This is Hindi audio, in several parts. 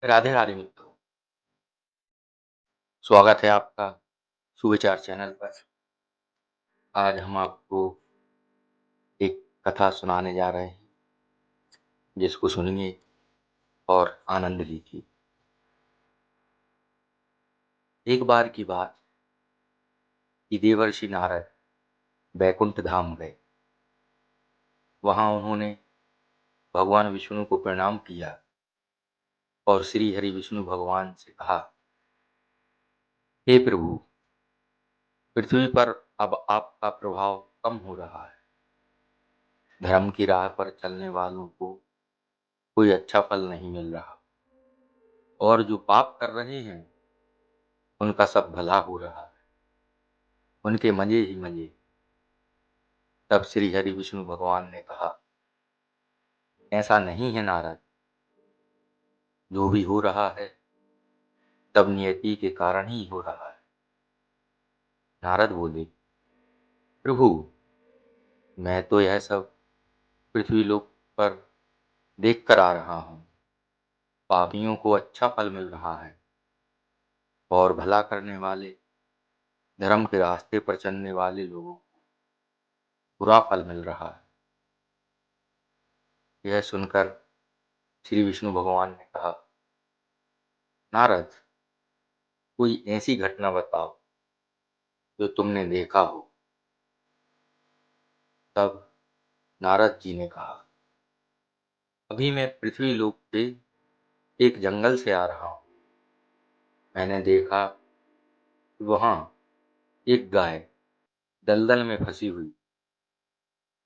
राधे राधे मित्रों। स्वागत है आपका सुविचार चैनल पर। आज हम आपको एक कथा सुनाने जा रहे हैं, जिसको सुनिए और आनंद लीजिए। एक बार की बात कि देवर्षि नारद बैकुंठ धाम गए। वहां उन्होंने भगवान विष्णु को प्रणाम किया और श्री हरि विष्णु भगवान से कहा, हे प्रभु, पृथ्वी पर अब आपका प्रभाव कम हो रहा है। धर्म की राह पर चलने वालों को कोई अच्छा फल नहीं मिल रहा, और जो पाप कर रहे हैं उनका सब भला हो रहा है। उनके मजे ही मजे। तब श्री हरि विष्णु भगवान ने कहा, ऐसा नहीं है नारद। जो भी हो रहा है तब नियति के कारण ही हो रहा है। नारद बोले, प्रभु, मैं तो यह सब पृथ्वी लोक पर देख कर आ रहा हूँ। पापियों को अच्छा फल मिल रहा है और भला करने वाले, धर्म के रास्ते पर चलने वाले लोगों को बुरा फल मिल रहा है। यह सुनकर श्री विष्णु भगवान ने कहा, नारद, कोई ऐसी घटना बताओ जो तुमने देखा हो। तब नारद जी ने कहा, अभी मैं पृथ्वी लोक के एक जंगल से आ रहा हूँ। मैंने देखा कि वहां एक गाय दलदल में फंसी हुई।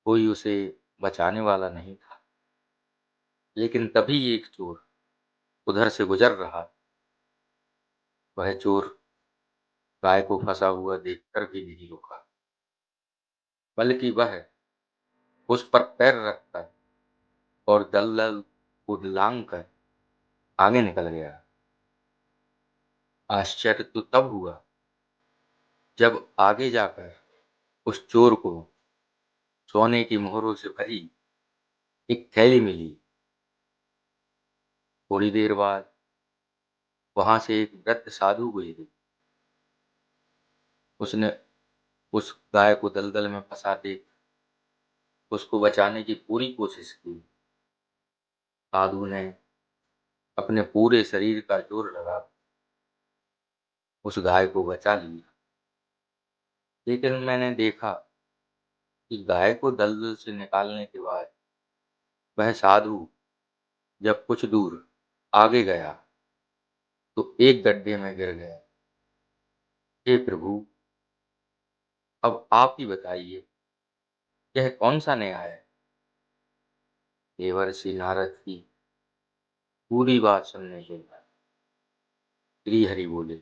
कोई उसे बचाने वाला नहीं था। लेकिन तभी एक चोर उधर से गुजर रहा। वह चोर गाय को फंसा हुआ देखकर भी नहीं रुका, बल्कि वह उस पर पैर रखकर और दलदल को लांग कर आगे निकल गया। आश्चर्य तो तब हुआ जब आगे जाकर उस चोर को सोने की मोहरों से भरी एक थैली मिली। थोड़ी देर बाद वहां से एक वृद्ध साधु गुजरे। उसने उस गाय को दलदल में फंसा देख उसको बचाने की पूरी कोशिश की। साधु ने अपने पूरे शरीर का जोर लगा उस गाय को बचा लिया। लेकिन मैंने देखा कि गाय को दलदल से निकालने के बाद वह साधु जब कुछ दूर आगे गया तो एक गड्ढे में गिर गया। हे प्रभु, अब आप ही बताइए, यह कौन सा न्याय है। देवर्षि नारद की पूरी बात सुनने के बाद श्री हरि बोले,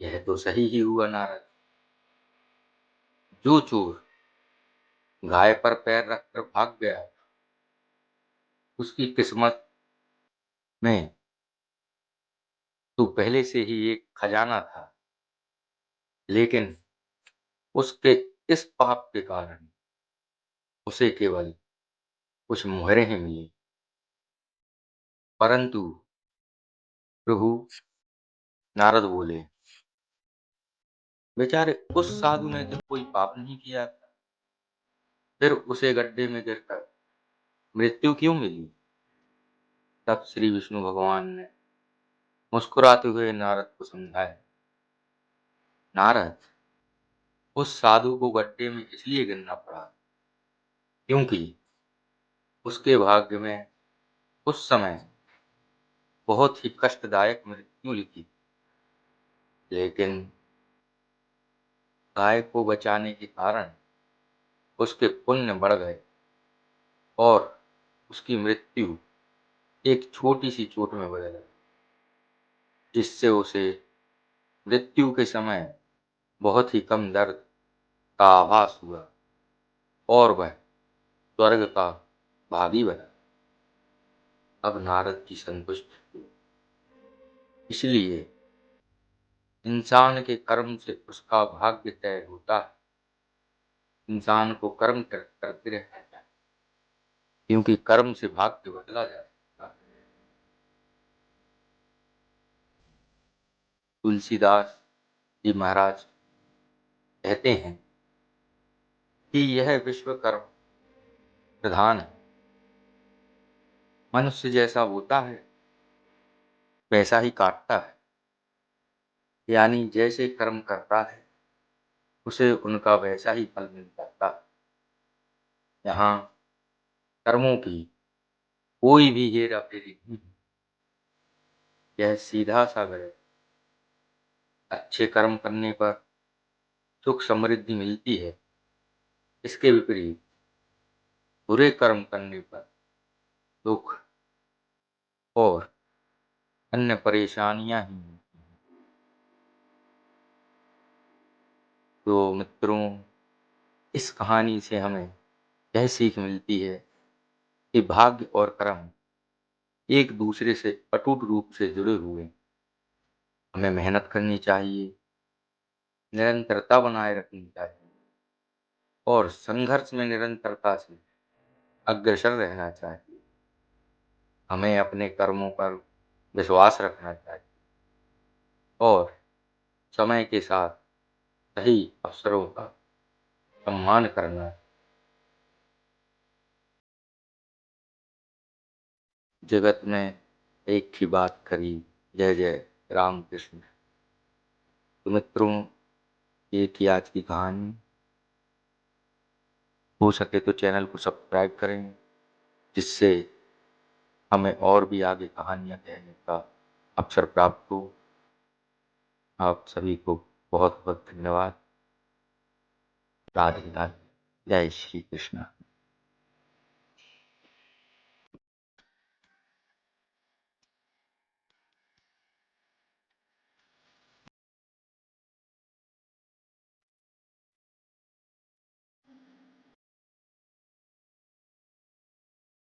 यह तो सही ही हुआ नारद। जो चोर गाय पर पैर रखकर भाग गया, उसकी किस्मत में तो पहले से ही एक खजाना था। लेकिन उसके इस पाप के कारण उसे केवल कुछ मुहरें ही मिली। परंतु प्रभु, नारद बोले, बेचारे उस साधु ने तो कोई पाप नहीं किया था, फिर उसे गड्ढे में गिरकर मृत्यु क्यों मिली। तब श्री विष्णु भगवान ने मुस्कुराते हुए नारद को समझाया, नारद, उस साधु को गड्ढे में इसलिए गिरना पड़ा क्योंकि उसके भाग्य में उस समय बहुत ही कष्टदायक मृत्यु लिखी। लेकिन गाय को बचाने के कारण उसके पुण्य बढ़ गए और उसकी मृत्यु एक छोटी सी चोट में बदल गई, जिससे उसे मृत्यु के समय बहुत ही कम दर्द का आभास हुआ और वह स्वर्ग का भागी बना। अब नारद जी संतुष्ट हुए। इसलिए इंसान के कर्म से उसका भाग्य तय होता है। इंसान को कर्म करते रहना चाहिए, क्योंकि कर्म से भाग्य बदला जा सकता है। तुलसीदास जी महाराज कहते हैं कि यह विश्व कर्म प्रधान है। मनुष्य जैसा होता है वैसा ही काटता है, यानी जैसे कर्म करता है उसे उनका वैसा ही फल मिल जाता है। यहाँ कर्मों की कोई भी हेरा फेरी नहीं है। यह सीधा सा गए। अच्छे कर्म करने पर सुख समृद्धि मिलती है, इसके विपरीत बुरे कर्म करने पर दुख और अन्य परेशानियां ही मिलती हैं। तो मित्रों, इस कहानी से हमें यह सीख मिलती है कि भाग्य और कर्म एक दूसरे से अटूट रूप से जुड़े हुए हैं। हमें मेहनत करनी चाहिए, निरंतरता बनाए रखनी चाहिए और संघर्ष में निरंतरता से अग्रसर रहना चाहिए। हमें अपने कर्मों पर विश्वास रखना चाहिए और समय के साथ सही अवसरों का सम्मान करना। जगत में एक ही बात करी, जय जय राम कृष्ण। तो मित्रों, ये थी आज की कहानी। हो सके तो चैनल को सब्सक्राइब करें, जिससे हमें और भी आगे कहानियां कहने का अवसर प्राप्त हो। आप सभी को बहुत बहुत धन्यवाद। राधे राधे। जय श्री कृष्ण।